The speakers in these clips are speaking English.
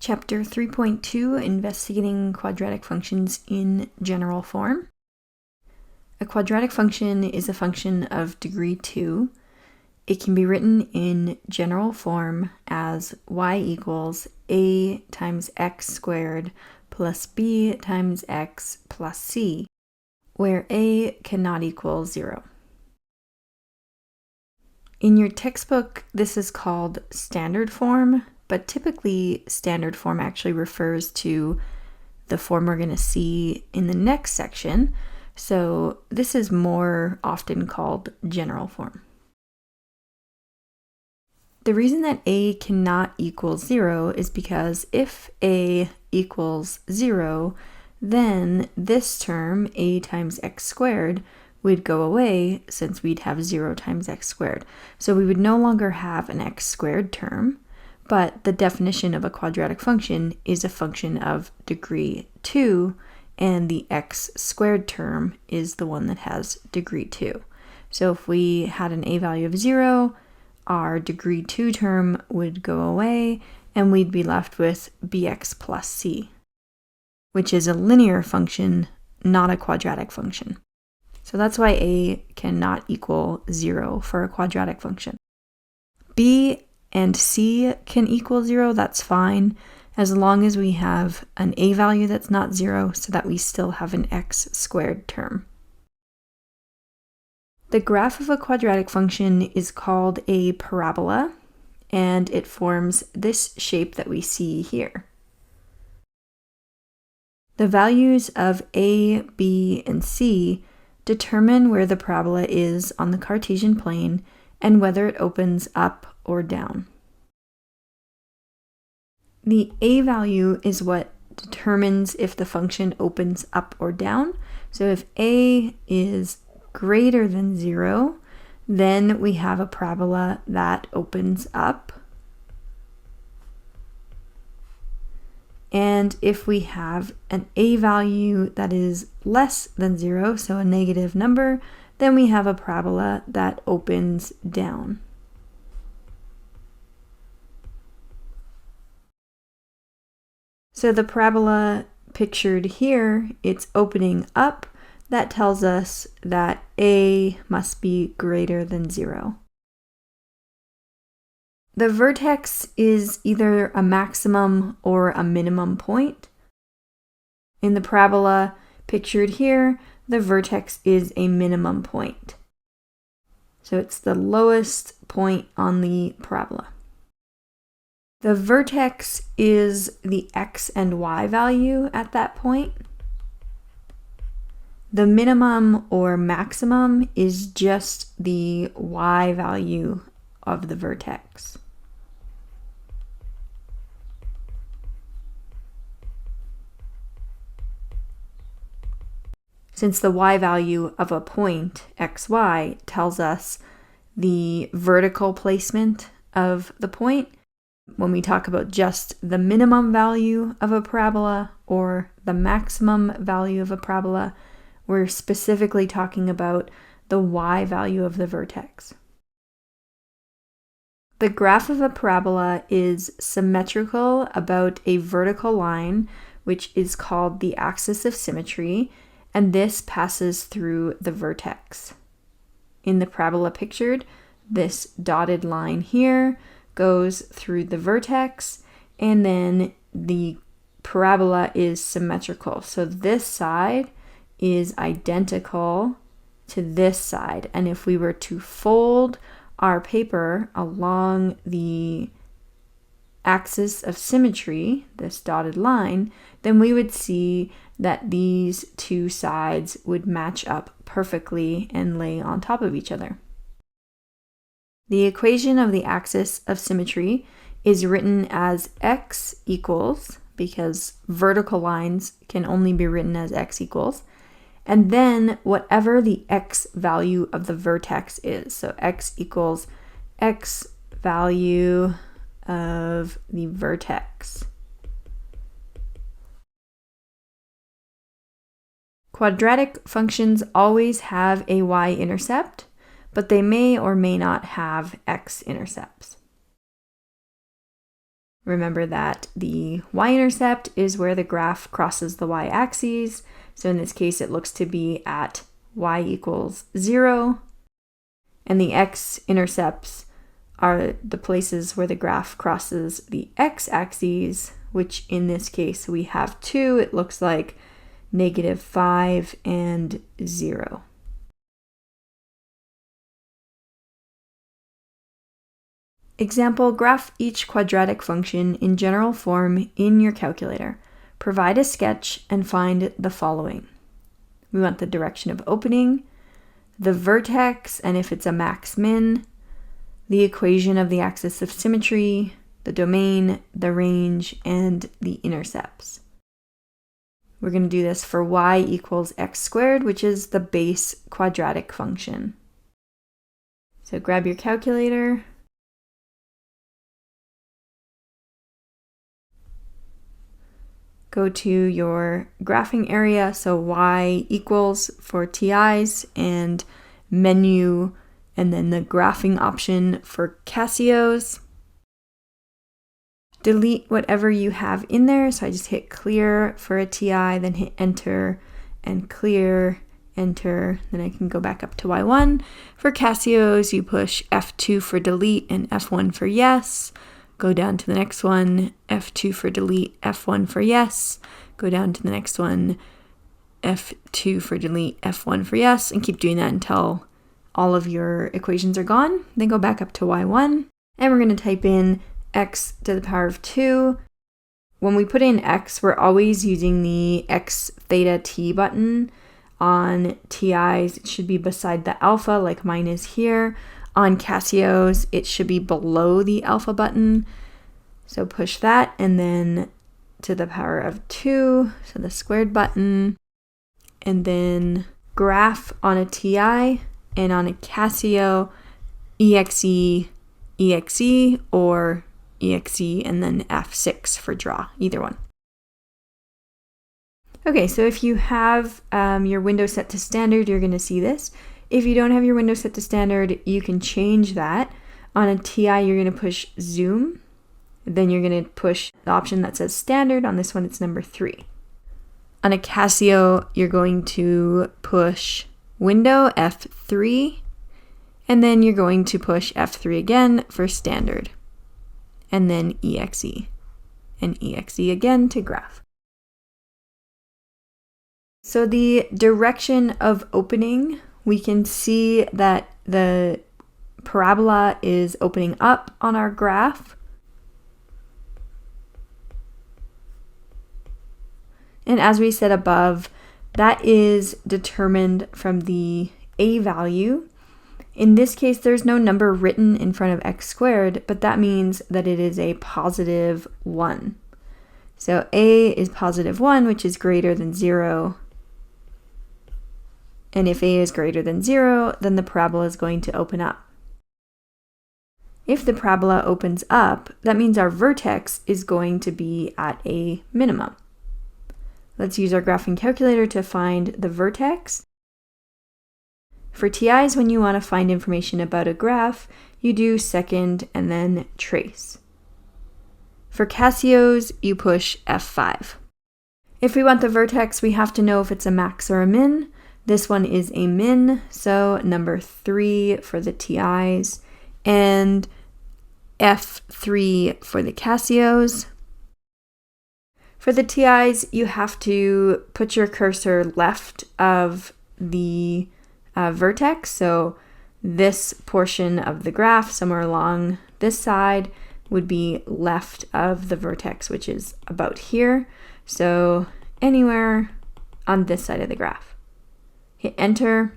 Chapter 3.2, Investigating Quadratic Functions in General Form. A quadratic function is a function of degree 2. It can be written in general form as y equals a times x squared plus b times x plus c, where a cannot equal 0. In your textbook, this is called standard form, but typically standard form actually refers to the form we're going to see in the next section, so this is more often called general form. The reason that a cannot equal 0 is because if a equals 0, then this term, a times x squared, would go away since we'd have 0 times x squared. So we would no longer have an x squared term, but the definition of a quadratic function is a function of degree 2, and the x squared term is the one that has degree 2. So if we had an a value of 0, our degree 2 term would go away, and we'd be left with bx plus c, which is a linear function, not a quadratic function. So that's why a cannot equal 0 for a quadratic function. B and c can equal 0, that's fine, as long as we have an a value that's not 0 so that we still have an x squared term. The graph of a quadratic function is called a parabola, and it forms this shape that we see here. The values of a, b, and c determine where the parabola is on the Cartesian plane and whether it opens up or down. The a value is what determines if the function opens up or down. So if a is greater than 0, then we have a parabola that opens up. And if we have an a value that is less than 0, so a negative number, then we have a parabola that opens down. So the parabola pictured here, it's opening up. That tells us that a must be greater than 0. The vertex is either a maximum or a minimum point. In the parabola pictured here, the vertex is a minimum point. So it's the lowest point on the parabola. The vertex is the x and y value at that point. The minimum or maximum is just the y value of the vertex. Since the y value of a point, xy, tells us the vertical placement of the point, when we talk about just the minimum value of a parabola or the maximum value of a parabola, we're specifically talking about the y value of the vertex. The graph of a parabola is symmetrical about a vertical line, which is called the Axis of Symmetry, and this passes through the vertex. In the parabola pictured, this dotted line here goes through the vertex, and then the parabola is symmetrical. So this side is identical to this side, and if we were to fold our paper along the axis of symmetry, this dotted line, then we would see that these two sides would match up perfectly and lay on top of each other. The equation of the axis of symmetry is written as x equals, because vertical lines can only be written as x equals, and then whatever the x value of the vertex is. So x equals x value of the vertex. Quadratic functions always have a y-intercept, but they may or may not have x-intercepts. Remember that the y-intercept is where the graph crosses the y-axis. So in this case, it looks to be at y equals 0. And the x-intercepts are the places where the graph crosses the x-axis, which in this case we have 2. It looks like -5 and 0. Example, graph each quadratic function in general form in your calculator. Provide a sketch and find the following. We want the direction of opening, the vertex, and if it's a max-min, the equation of the axis of symmetry, the domain, the range, and the intercepts. We're going to do this for y equals x squared, which is the base quadratic function. So grab your calculator. Go to your graphing area, so y equals for TIs, and menu, and then the graphing option for Casios. Delete whatever you have in there, so I just hit clear for a TI, then hit enter, and clear, enter, then I can go back up to Y1. For Casios, you push F2 for delete and F1 for yes. Go down to the next one, F2 for delete, F1 for yes. Go down to the next one, F2 for delete, F1 for yes, and keep doing that until all of your equations are gone. Then go back up to Y1, and we're going to type in x to the power of 2. When we put in x, we're always using the x theta t button. On TIs, it should be beside the alpha, like mine is here. On Casios, it should be below the alpha button. So push that, and then to the power of 2, so the squared button. And then graph on a TI, and on a Casio, EXE, EXE, or EXE, and then F6 for draw, either one. Okay, so if you have your window set to standard, you're going to see this. If you don't have your window set to standard, you can change that. On a TI, you're going to push zoom. Then you're going to push the option that says standard. On this one, it's number 3. On a Casio, you're going to push window, F3. And then you're going to push F3 again for standard. And then EXE. And EXE again to graph. So the direction of opening, we can see that the parabola is opening up on our graph. And as we said above, that is determined from the a value. In this case, there's no number written in front of x squared, but that means that it is a positive 1. So a is positive 1, which is greater than 0. And if a is greater than 0, then the parabola is going to open up. If the parabola opens up, that means our vertex is going to be at a minimum. Let's use our graphing calculator to find the vertex. For TIs, when you want to find information about a graph, you do second and then trace. For Casios, you push F5. If we want the vertex, we have to know if it's a max or a min. This one is a min, so number 3 for the TIs, and F3 for the Casios. For the TIs, you have to put your cursor left of the vertex, so this portion of the graph, somewhere along this side, would be left of the vertex, which is about here, so anywhere on this side of the graph. Hit enter.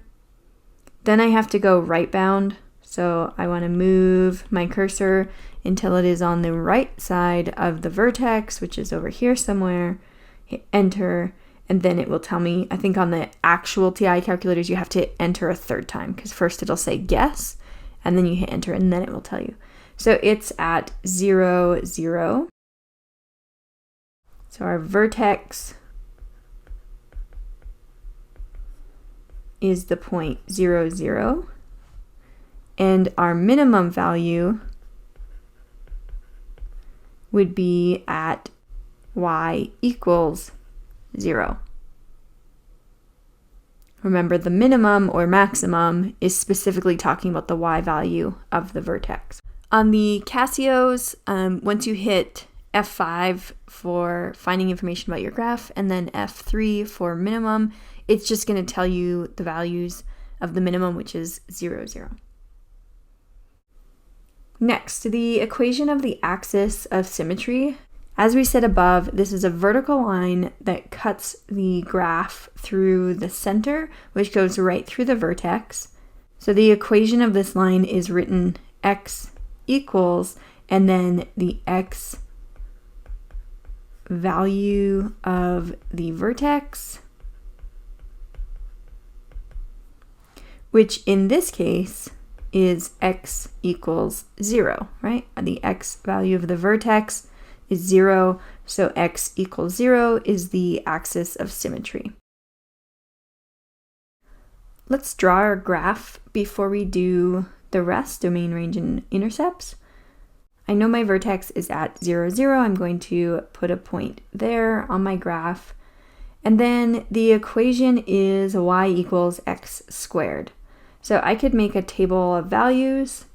Then I have to go right bound. So I want to move my cursor until it is on the right side of the vertex, which is over here somewhere. Hit enter. And then it will tell me, I think on the actual TI calculators, you have to enter a third time because first it'll say guess, and then you hit enter, and then it will tell you. So it's at 0, 0. So our vertex is the point 0, 0, and our minimum value would be at y equals 0. Remember, the minimum or maximum is specifically talking about the y value of the vertex. On the Casios, once you hit F5 for finding information about your graph and then F3 for minimum, it's just going to tell you the values of the minimum, which is 0, 0. Next, the equation of the axis of symmetry. As we said above, this is a vertical line that cuts the graph through the center, which goes right through the vertex. So the equation of this line is written x equals, and then the x value of the vertex, which in this case is x equals 0, right? The x value of the vertex is 0, so x equals 0 is the axis of symmetry. Let's draw our graph before we do the rest, domain, range, and intercepts. I know my vertex is at 0, 0. I'm going to put a point there on my graph. And then the equation is y equals x squared. So I could make a table of values.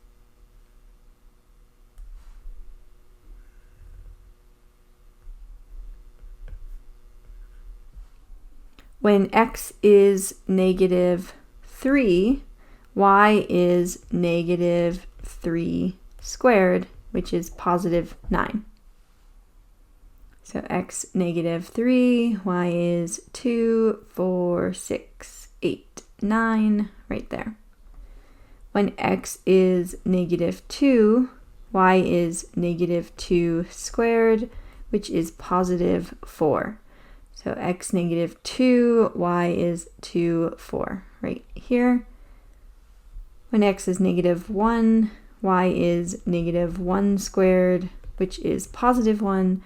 When x is negative 3, y is negative 3 squared, which is positive 9. So x negative 3, y is 2, 4, 6, 8, 9, right there. When x is negative 2, y is negative 2 squared, which is positive 4. So x negative 2, y is 2, 4, right here. When x is negative 1, y is negative 1 squared, which is positive 1,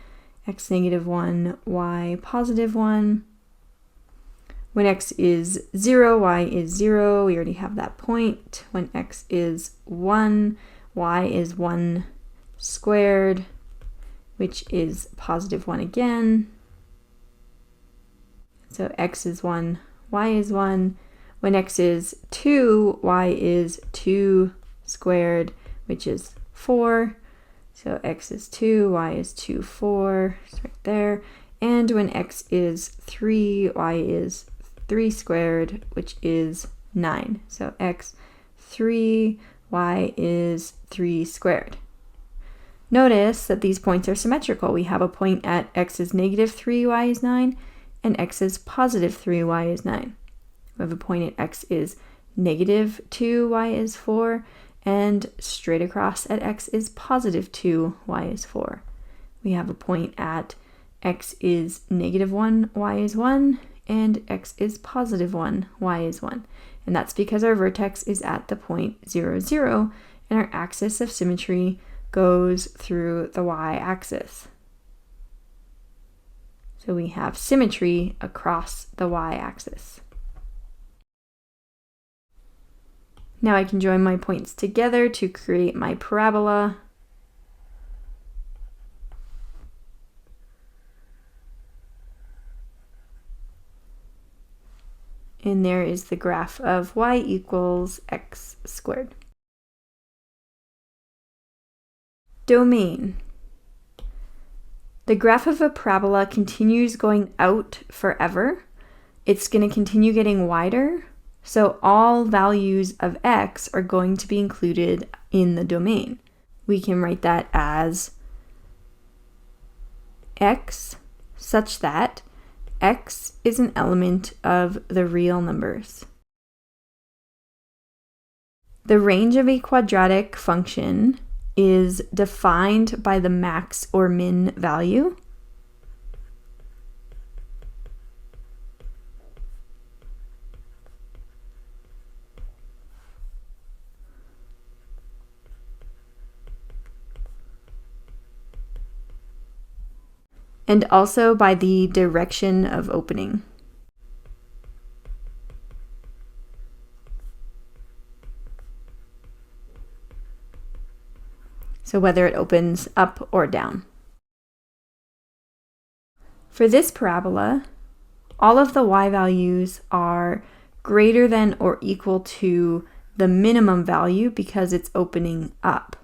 x negative 1, y positive 1. When x is 0, y is 0. We already have that point. When x is 1, y is 1 squared, which is positive 1 again. So x is 1, y is 1. When x is 2, y is 2 squared, which is 4. So x is 2, y is 2, 4. It's right there. And when x is 3, y is 3 squared, which is 9. So x 3, y is 3 squared. Notice that these points are symmetrical. We have a point at x is negative 3, y is 9, and x is positive 3, y is 9. We have a point at x is negative 2, y is 4, and straight across at x is positive 2, y is 4. We have a point at x is negative 1, y is 1, and x is positive 1, y is 1. And that's because our vertex is at the point 0, 0, and our axis of symmetry goes through the y-axis. So we have symmetry across the y-axis. Now I can join my points together to create my parabola. And there is the graph of y equals x squared. Domain. The graph of a parabola continues going out forever. It's going to continue getting wider. So all values of x are going to be included in the domain. We can write that as x such that x is an element of the real numbers. The range of a quadratic function is defined by the max or min value. And also by the direction of opening. So whether it opens up or down. For this parabola, all of the y values are greater than or equal to the minimum value because it's opening up.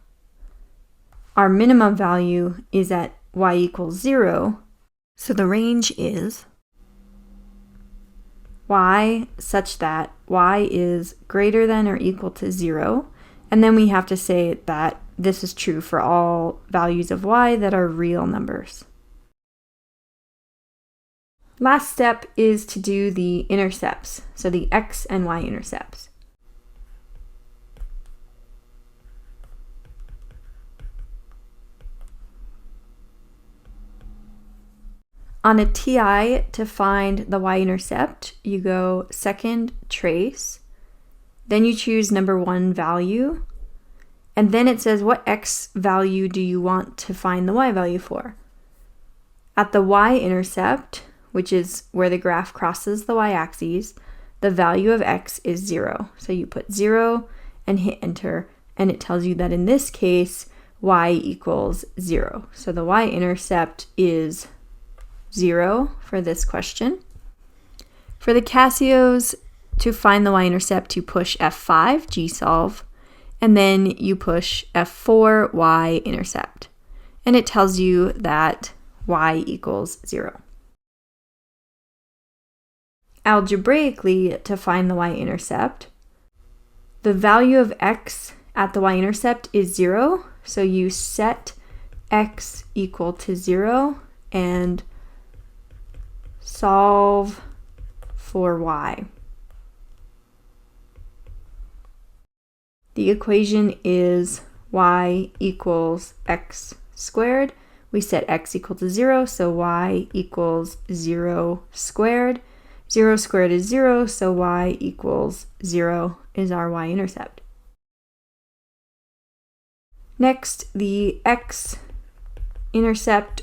Our minimum value is at y equals 0, so the range is y such that y is greater than or equal to 0, and then we have to say that this is true for all values of y that are real numbers. Last step is to do the intercepts, so the x and y intercepts. On a TI, to find the y-intercept, you go second trace, then you choose number 1 value, and then it says what x value do you want to find the y value for. At the y-intercept, which is where the graph crosses the y-axis, the value of x is 0. So you put 0 and hit enter, and it tells you that in this case, y equals 0. So the y-intercept is 0 for this question. For the Casios, to find the y-intercept, you push F5, G-solve, and then you push F4, y-intercept. And it tells you that y equals 0. Algebraically, to find the y-intercept, the value of x at the y-intercept is 0, so you set x equal to 0 and solve for y. The equation is y equals x squared. We set x equal to 0, so y equals 0 squared. 0 squared is 0, so y equals 0 is our y-intercept. Next, the x-intercept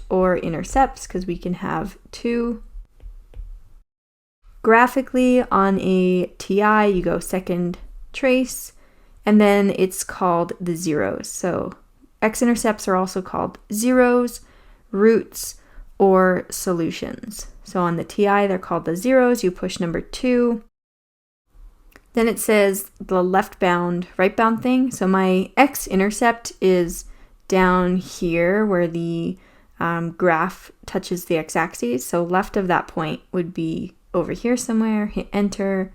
or intercepts, because we can have two. Graphically, on a TI, you go second trace, and then it's called the zeros. So x-intercepts are also called zeros, roots, or solutions. So on the TI, they're called the zeros. You push number 2. Then it says the left bound, right bound thing. So my x-intercept is down here where the graph touches the x-axis. So left of that point would be over here somewhere, hit enter.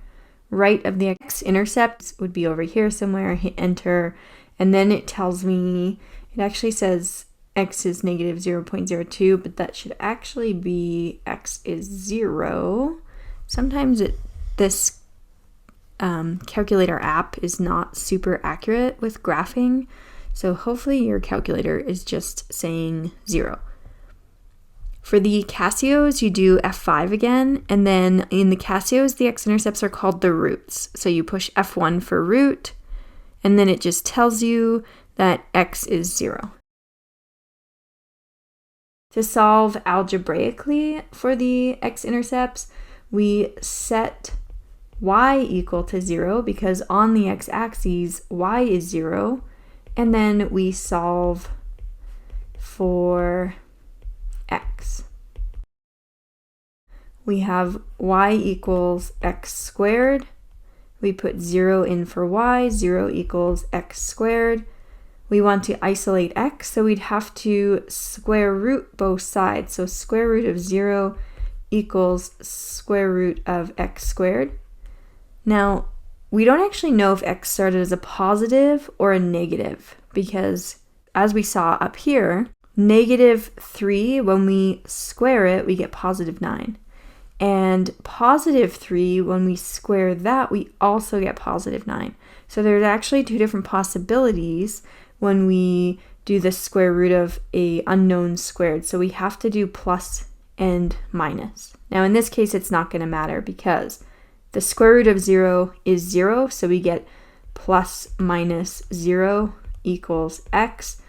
Right of the x-intercept would be over here somewhere, hit enter. And then it tells me, it actually says x is negative 0.02, but that should actually be x is 0. Sometimes this calculator app is not super accurate with graphing, so hopefully your calculator is just saying 0. For the Casios, you do F5 again, and then in the Casios, the x-intercepts are called the roots. So you push F1 for root, and then it just tells you that x is 0. To solve algebraically for the x-intercepts, we set y equal to 0 because on the x-axis, y is 0, and then we solve for x. We have y equals x squared. We put 0 in for y, 0 equals x squared. We want to isolate x, so we'd have to square root both sides. So square root of 0 equals square root of x squared. Now, we don't actually know if x started as a positive or a negative because, as we saw up here, negative 3, when we square it, we get positive 9. And positive 3, when we square that, we also get positive 9. So there's actually two different possibilities when we do the square root of a unknown squared. So we have to do plus and minus. Now in this case, it's not going to matter because the square root of 0 is 0, so we get plus minus 0 equals x,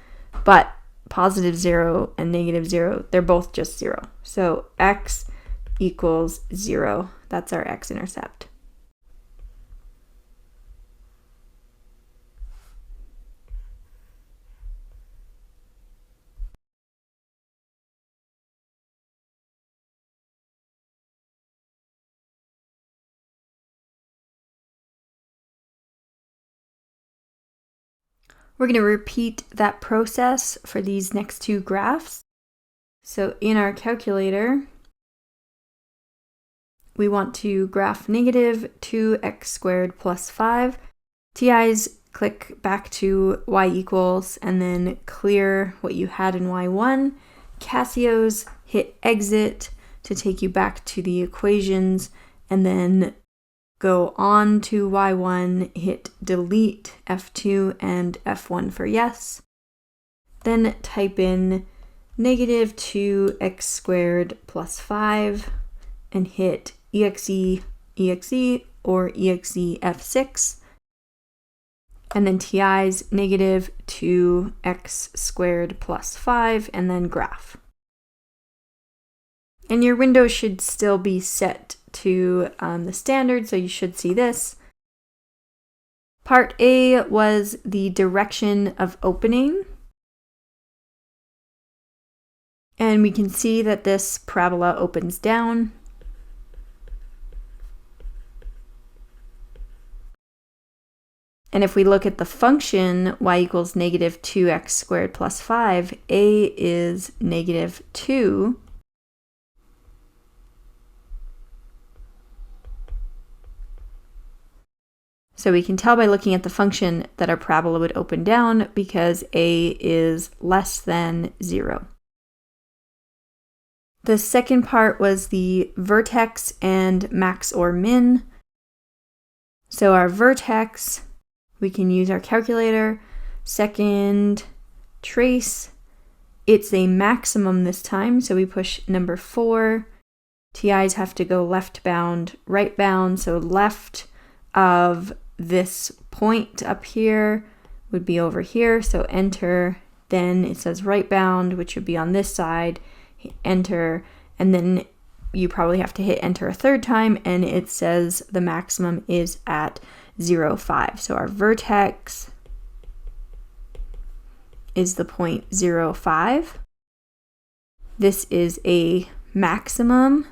but positive 0 and negative 0, they're both just 0. So x equals 0. That's our x-intercept. We're going to repeat that process for these next two graphs. So in our calculator, we want to graph negative 2x squared plus 5. TIs, click back to y equals and then clear what you had in y1. Casios, hit exit to take you back to the equations, and then go on to y1, hit delete F2 and F1 for yes. Then type in negative 2x squared plus 5 and hit exe, exe, or exe F6. And then TIs negative 2x squared plus 5 and then graph. And your window should still be set to the standard, so you should see this. Part A was the direction of opening. And we can see that this parabola opens down. And if we look at the function y equals negative 2x squared plus 5, A is negative 2. So we can tell by looking at the function that our parabola would open down because A is less than 0. The second part was the vertex and max or min. So our vertex, we can use our calculator. Second trace, it's a maximum this time, so we push number 4. TIs have to go left bound, right bound, so left of this point up here would be over here, so enter. Then it says right bound, which would be on this side, enter, and then you probably have to hit enter a third time, and it says the maximum is at 0, 5. So our vertex is the point 0, 5. This is a maximum,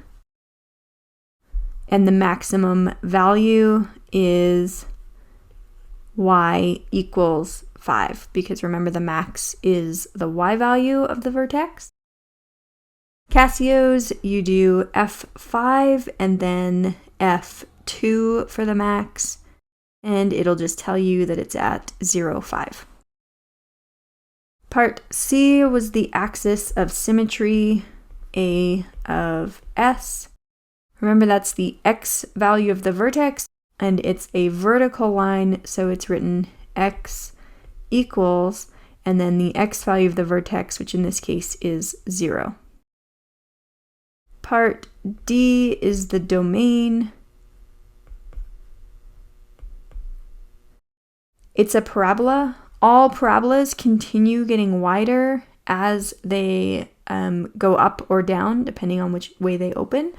and the maximum value is y equals 5, because remember the max is the y value of the vertex. Casios, you do F5 and then F2 for the max, and it'll just tell you that it's at 0, 5. Part C was the axis of symmetry, A of S. Remember that's the x value of the vertex, and it's a vertical line, so it's written x equals, and then the x value of the vertex, which in this case is 0. Part D is the domain. It's a parabola. All parabolas continue getting wider as they go up or down, depending on which way they open.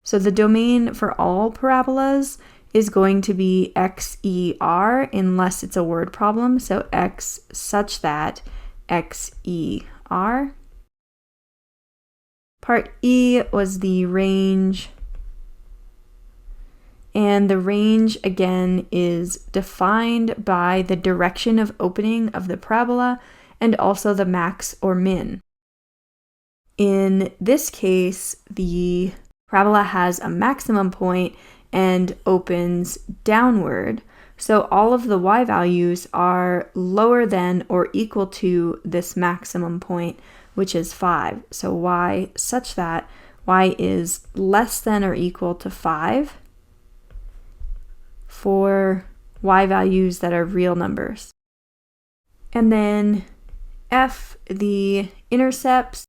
So the domain for all parabolas is going to be XER unless it's a word problem. So X such that XER. Part E was the range. And the range, again, is defined by the direction of opening of the parabola and also the max or min. In this case, the parabola has a maximum point and opens downward. So all of the y values are lower than or equal to this maximum point, which is 5. So y such that y is less than or equal to 5 for y values that are real numbers. And then F, the intercepts,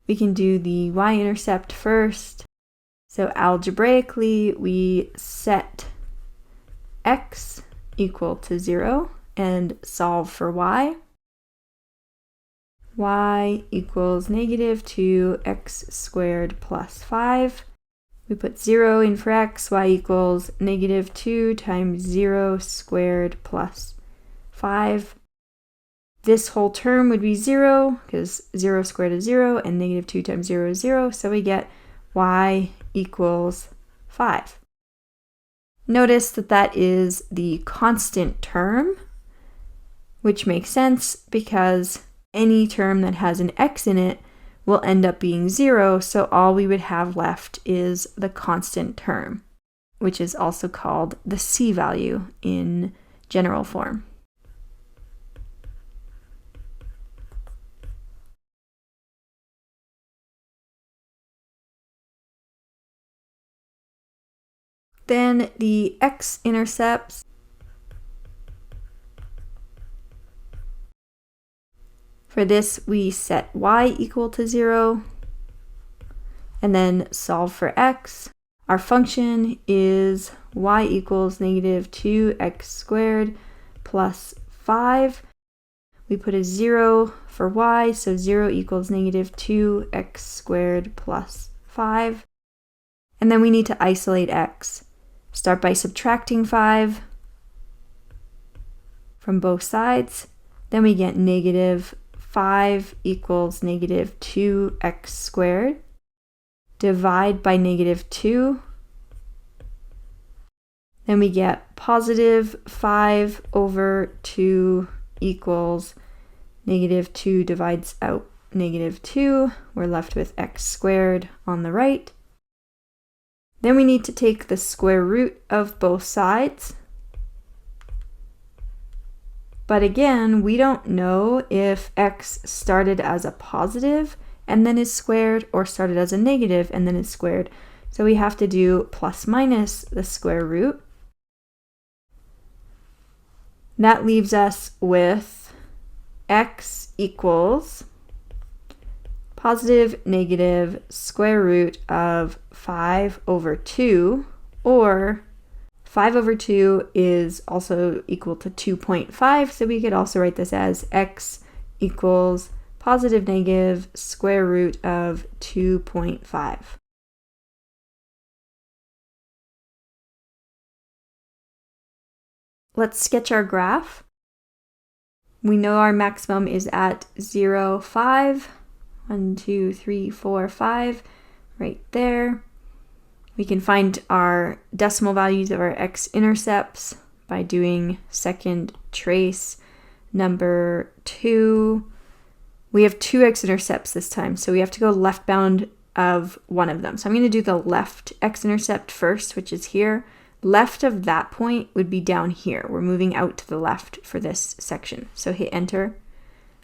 we can do the Y-intercept first. So algebraically, we set x equal to 0 and solve for y. Y equals negative 2x squared plus 5. We put 0 in for x. Y equals negative 2 times 0 squared plus 5. This whole term would be 0 because 0 squared is 0 and negative 2 times 0 is 0. So we get y equals 5. Notice that that is the constant term. which makes sense because any term that has an x in it will end up being 0, so all we would have left is the constant term, which is also called the c value in general form. Then the x-intercepts. For this, we set y equal to 0, and then solve for x. Our function is y equals negative 2x squared plus 5. We put a 0 for y, so 0 equals negative 2x squared plus 5. And then we need to isolate x. Start by subtracting 5 from both sides. Then we get negative 5 equals negative 2x squared. Divide by negative 2. Then we get positive 5 over 2 equals negative 2 divides out negative 2. We're left with x squared on the right. Then we need to take the square root of both sides. But again, we don't know if x started as a positive and then is squared, or started as a negative and then is squared. So we have to do plus minus the square root. That leaves us with x equals positive negative square root of 5 over 2, or 5 over 2 is also equal to 2.5, so we could also write this as x equals positive negative square root of 2.5. Let's sketch our graph. We know our maximum is at 0, 5. 1, 2, 3, 4, 5, right there. We can find our decimal values of our x-intercepts by doing second trace number 2. We have 2 x-intercepts this time, so we have to go left bound of one of them. So I'm going to do the left x-intercept first, which is here. Left of that point would be down here. We're moving out to the left for this section. So hit enter.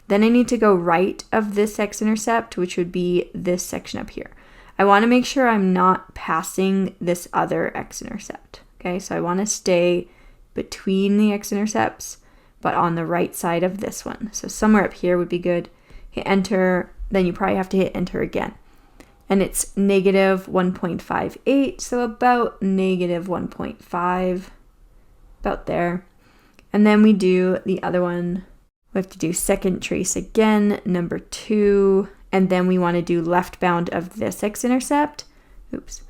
Then I need to go right of this x-intercept, which would be this section up here. I want to make sure I'm not passing this other x-intercept. Okay, so I want to stay between the x-intercepts, but on the right side of this one. So somewhere up here would be good. Hit enter, then you probably have to hit enter again. And it's negative 1.58, so about negative 1.5, about there. And then we do the other one. We have to do second trace again, number 2, and then we want to do left bound of this x-intercept. Oops.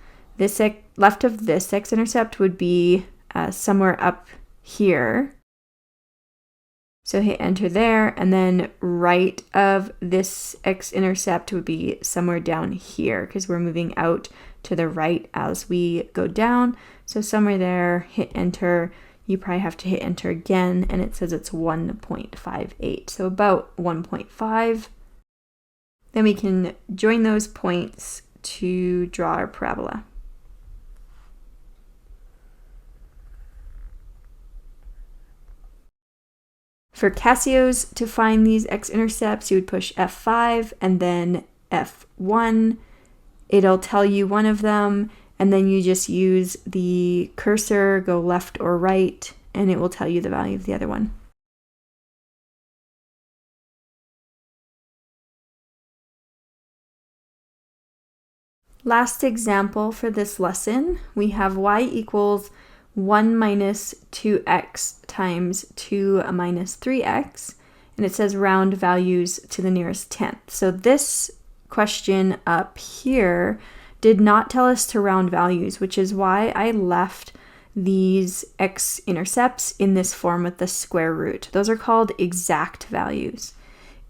Left of this x-intercept would be somewhere up here. So hit enter there, and then right of this x-intercept would be somewhere down here because we're moving out to the right as we go down. So somewhere there, hit enter. You probably have to hit enter again, and it says it's 1.58, so about 1.5. Then we can join those points to draw our parabola. For Casio's, to find these x-intercepts, you would push F5 and then F1. It'll tell you one of them, and then you just use the cursor, go left or right, and it will tell you the value of the other one. Last example for this lesson, we have y equals 1 minus 2x times 2 minus 3x, and it says round values to the nearest tenth. So this question up here did not tell us to round values, which is why I left these x-intercepts in this form with the square root. Those are called exact values.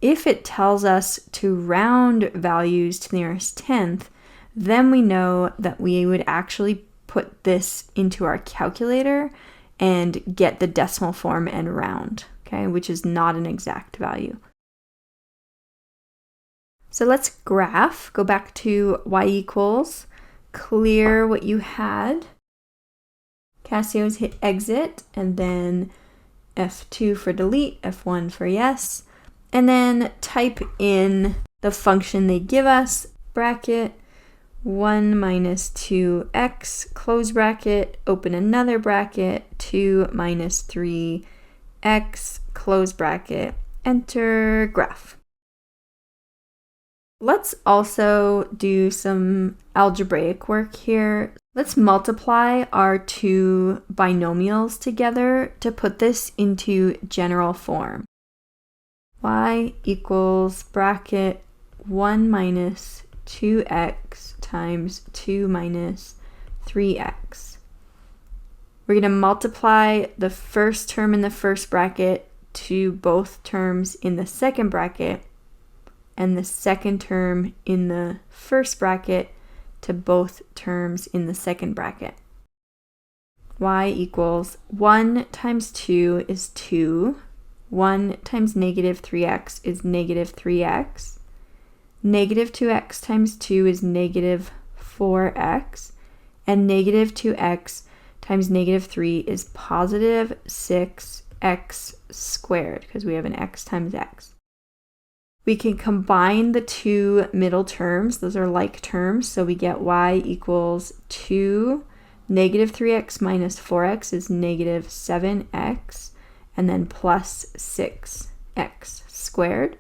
If it tells us to round values to the nearest tenth, then we know that we would actually put this into our calculator and get the decimal form and round. okay, which is not an exact value. So let's graph. Go back to y equals, clear what you had. Casio's hit exit, and then F2 for delete, F1 for yes, and then type in the function they give us, bracket 1 minus 2x, close bracket, open another bracket, 2 minus 3x, close bracket, enter graph. Let's also do some algebraic work here. Let's multiply our two binomials together to put this into general form. Y equals bracket 1 minus 2x times 2 minus 3x. We're going to multiply the first term in the first bracket to both terms in the second bracket, and the second term in the first bracket to both terms in the second bracket. Y equals 1 times 2 is 2. 1 times negative 3x is negative 3x. Negative 2x times 2 is negative 4x. And negative 2x times negative 3 is positive 6x squared, because we have an x times x. We can combine the two middle terms. Those are like terms. So we get y equals 2. Negative 3x minus 4x is negative 7x. And then plus 6x squared.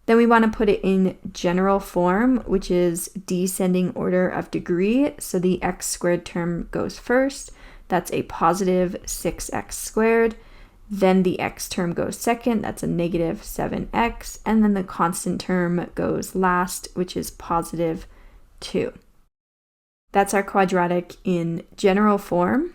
Then we want to put it in general form, which is descending order of degree. So the x squared term goes first. That's a positive 6x squared. Then the x term goes second, that's a negative 7x, and then the constant term goes last, which is positive 2. That's our quadratic in general form.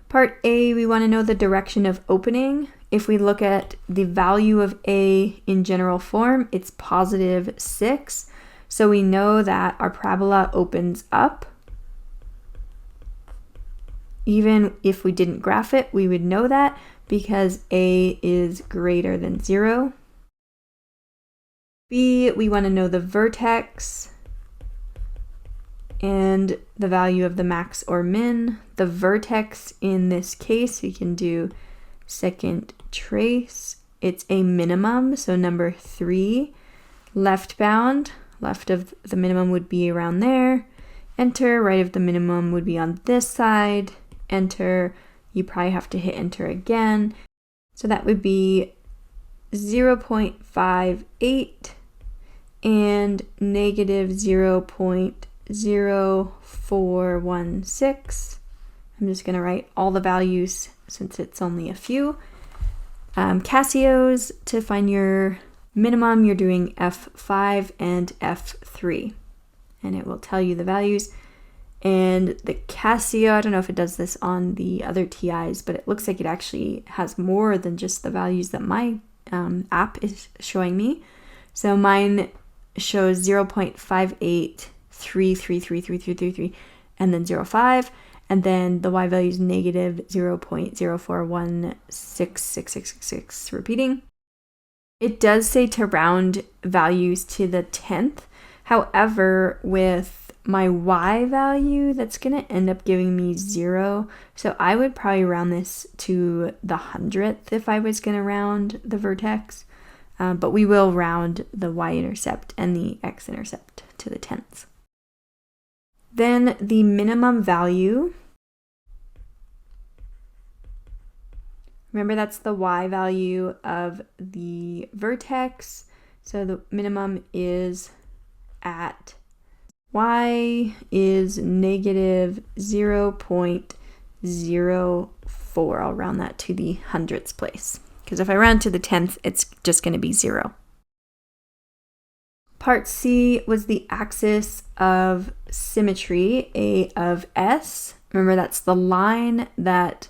Part A, we want to know the direction of opening. If we look at the value of A in general form, it's positive 6. So we know that our parabola opens up. Even if we didn't graph it, we would know that because A is greater than 0. B, we want to know the vertex and the value of the max or min. The vertex in this case, we can do second trace. It's a minimum, so number 3. Left bound, left of the minimum would be around there. Enter, right of the minimum would be on this side. Enter, you probably have to hit enter again. So that would be 0.58 and negative 0.0416. I'm just going to write all the values since it's only a few. Casio's, to find your minimum, you're doing F5 and F3, and it will tell you the values. And the Casio, I don't know if it does this on the other TIs, but it looks like it actually has more than just the values that my app is showing me. So mine shows 0.58333333, and then 0.5, and then the y value is negative 0.04166666, repeating. It does say to round values to the 10th. However, with my y value, that's going to end up giving me 0. So I would probably round this to the 100th if I was going to round the vertex. But we will round the y-intercept and the x-intercept to the 10th. Then the minimum value. Remember, that's the y value of the vertex. So the minimum is at y is negative 0.04. I'll round that to the hundredths place, because if I round to the 10th, it's just going to be 0. Part C was the axis of symmetry, A of S. Remember, that's the line that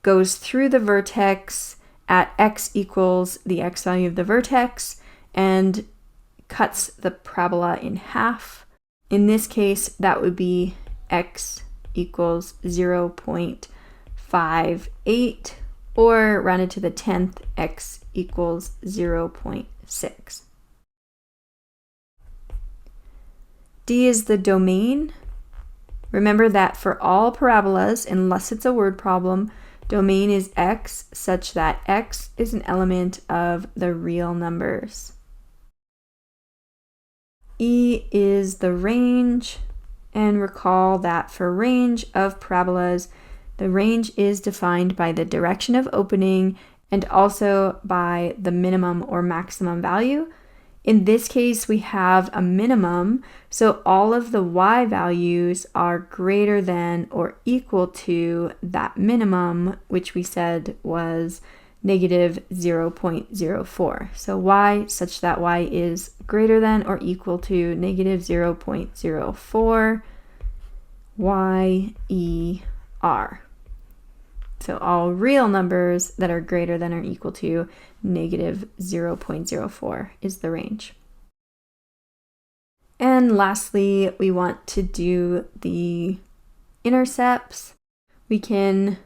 goes through the vertex at x equals the x value of the vertex and cuts the parabola in half. In this case, that would be x equals 0.58 or rounded to the 10th, x equals 0.6. D is the domain. Remember that for all parabolas, unless it's a word problem, domain is x such that x is an element of the real numbers. E is the range, and recall that for range of parabolas, the range is defined by the direction of opening and also by the minimum or maximum value. In this case, we have a minimum, so all of the y values are greater than or equal to that minimum, which we said was negative 0.04. So y such that y is greater than or equal to negative 0.04 y-e-r. So all real numbers that are greater than or equal to negative 0.04 is the range. And lastly, we want to do the intercepts. We can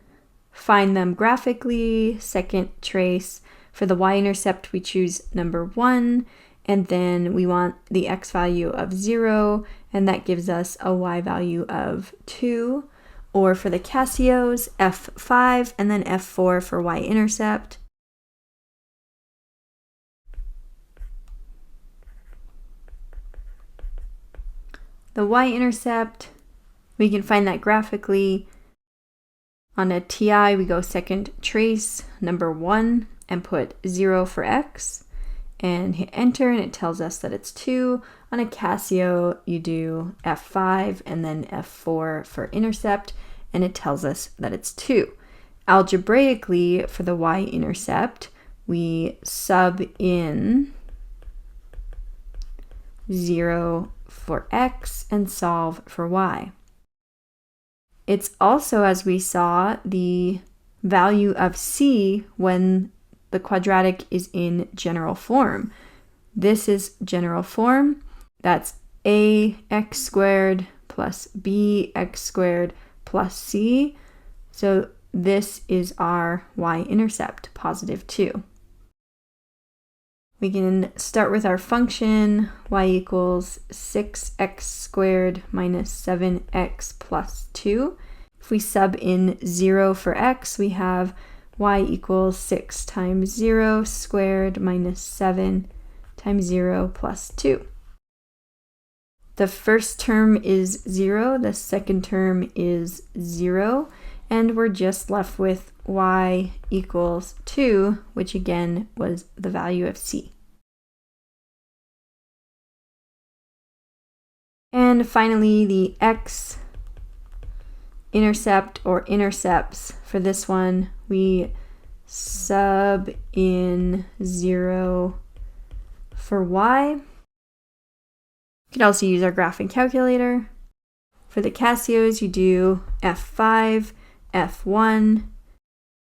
find them graphically. Second trace. For the y-intercept, we choose number 1, and then we want the x value of 0, and that gives us a y value of 2. Or for the Casios, F5 and then F4 for y-intercept. The y-intercept, we can find that graphically. On a TI, we go second trace, number 1, and put 0 for x, and hit enter, and it tells us that it's 2. On a Casio, you do F5 and then F4 for intercept, and it tells us that it's 2. Algebraically, for the y-intercept, we sub in 0 for x and solve for y. It's also, as we saw, the value of c when the quadratic is in general form. This is general form. That's ax squared plus bx squared plus c. So this is our y-intercept, positive 2. We can start with our function, y equals 6x squared minus 7x plus 2. If we sub in 0 for x, we have y equals 6 times 0 squared minus 7 times 0 plus 2. The first term is 0, the second term is 0, and we're just left with y equals 2, which again was the value of c. And finally, the x-intercept or intercepts. For this one, we sub in 0 for y. You could also use our graphing calculator. For the Casios, you do F5, F1.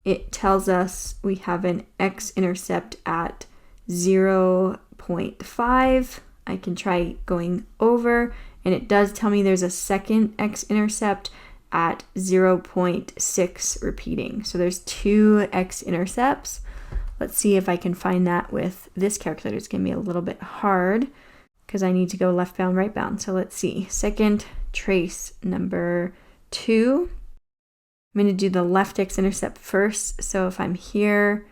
It tells us we have an x-intercept at 0.5. I can try going over, and it does tell me there's a second x-intercept at 0.6 repeating. So there's 2 x-intercepts. Let's see if I can find that with this calculator. It's going to be a little bit hard because I need to go left bound, right bound. So let's see. Second trace number 2. I'm going to do the left x-intercept first. So if I'm here,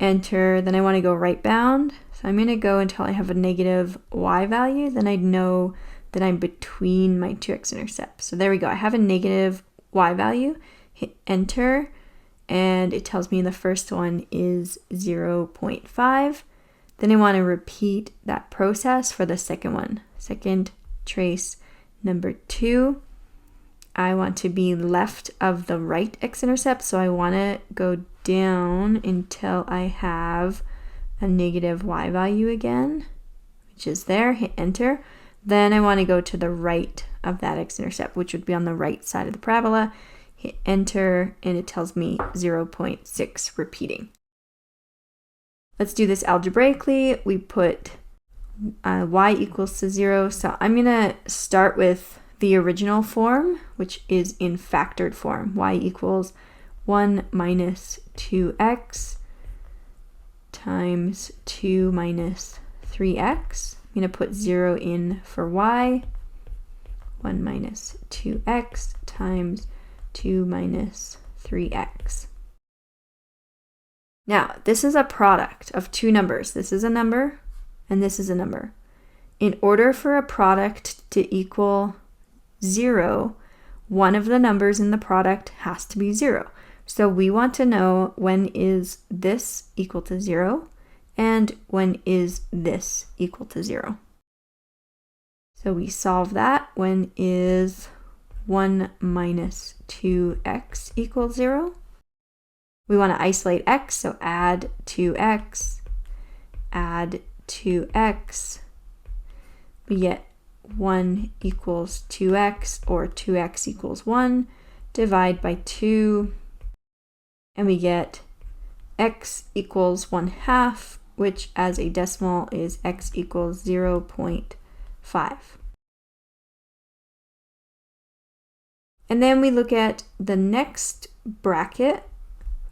enter, then I want to go right bound. So I'm going to go until I have a negative y value. Then I know that I'm between my 2 x-intercepts. So there we go. I have a negative y value. Hit enter, and it tells me the first one is 0.5. Then I want to repeat that process for the second one. Second trace number 2. I want to be left of the right x-intercept, so I want to go down until I have a negative y value again, which is there. Hit enter. Then I want to go to the right of that x-intercept, which would be on the right side of the parabola. Hit enter, and it tells me 0.6 repeating. Let's do this algebraically. We put y equals to 0. So I'm going to start with the original form, which is in factored form. Y equals 1 minus 2x times 2 minus 3x. I'm going to put 0 in for y. 1 minus 2x times 2 minus 3x. Now, this is a product of two numbers. This is a number, and this is a number. In order for a product to equal 0, one of the numbers in the product has to be 0. So we want to know when is this equal to 0 and when is this equal to 0. So we solve that. When is 1 minus 2x equals 0? We want to isolate x, so add 2x, add 2x. We get 1 equals 2x, or 2x equals 1. Divide by 2, and we get x equals 1/2, which as a decimal is x equals 0.5. And then we look at the next bracket.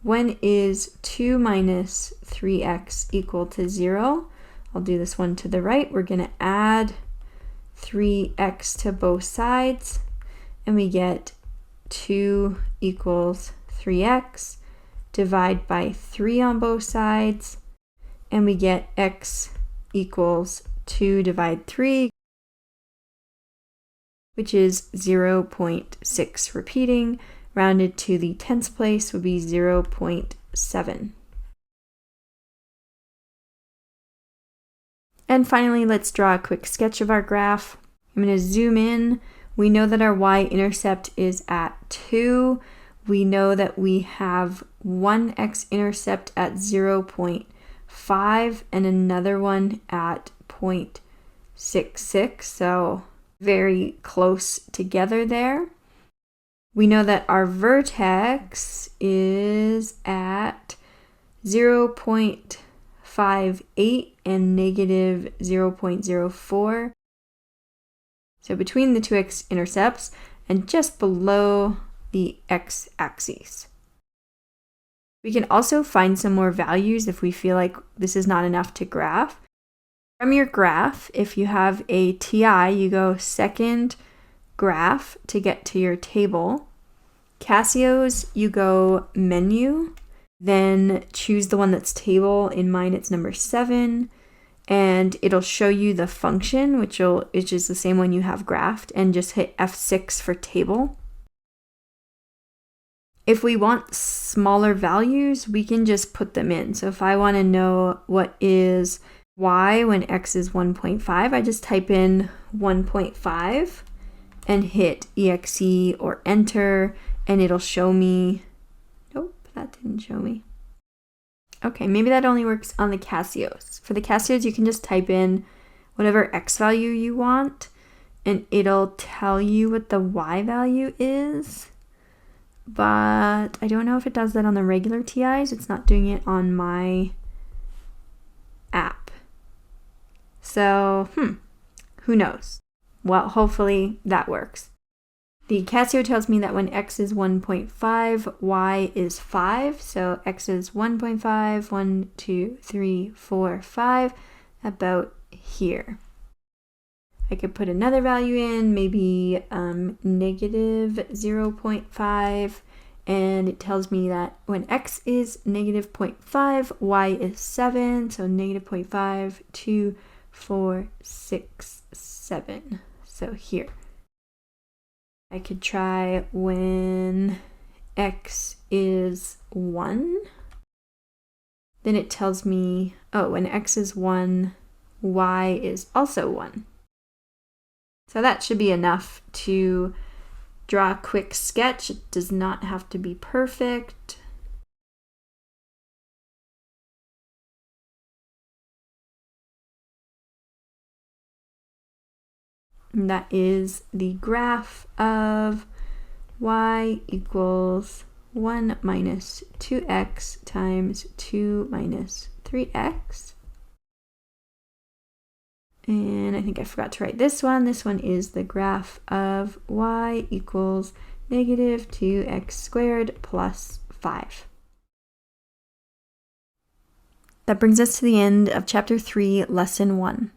When is 2 minus 3x equal to 0? I'll do this one to the right. We're going to add 3x to both sides, and we get 2 equals 3x. Divide by 3 on both sides, and we get x equals 2 divide 3, which is 0.6. Repeating, rounded to the tens place would be 0.7. And finally, let's draw a quick sketch of our graph. I'm going to zoom in. We know that our y-intercept is at 2. We know that we have one x-intercept at 0.5 and another one at 0.66, so very close together there. We know that our vertex is at 0.58 and negative 0.04. So between the two x-intercepts and just below the x-axis. We can also find some more values if we feel like this is not enough to graph. From your graph, if you have a TI, you go second graph to get to your table. Casio's, you go menu, then choose the one that's table. In mine, it's number 7. And it'll show you the function, which is the same one you have graphed, and just hit F6 for table. If we want smaller values, we can just put them in. So if I want to know what is y when x is 1.5, I just type in 1.5 and hit exe or enter, and it'll show me. Nope, that didn't show me. Okay, maybe that only works on the Casios. For the Casios, you can just type in whatever x value you want, and it'll tell you what the y value is. But I don't know if it does that on the regular TIs. It's not doing it on my app. So, who knows? Well, hopefully that works. The Casio tells me that when x is 1.5, y is 5. So x is 1.5, 1, 2, 3, 4, 5, about here. I could put another value in, maybe negative 0.5, and it tells me that when x is negative 0.5, y is 7, so negative 0.5, 2, 4, 6, 7. So here. I could try when x is 1. Then it tells me, when x is 1, y is also 1. So that should be enough to draw a quick sketch. It does not have to be perfect. And that is the graph of y equals 1 minus 2x times 2 minus 3x. And I think I forgot to write this one. This one is the graph of y equals negative 2x squared plus 5. That brings us to the end of Chapter 3, Lesson 1.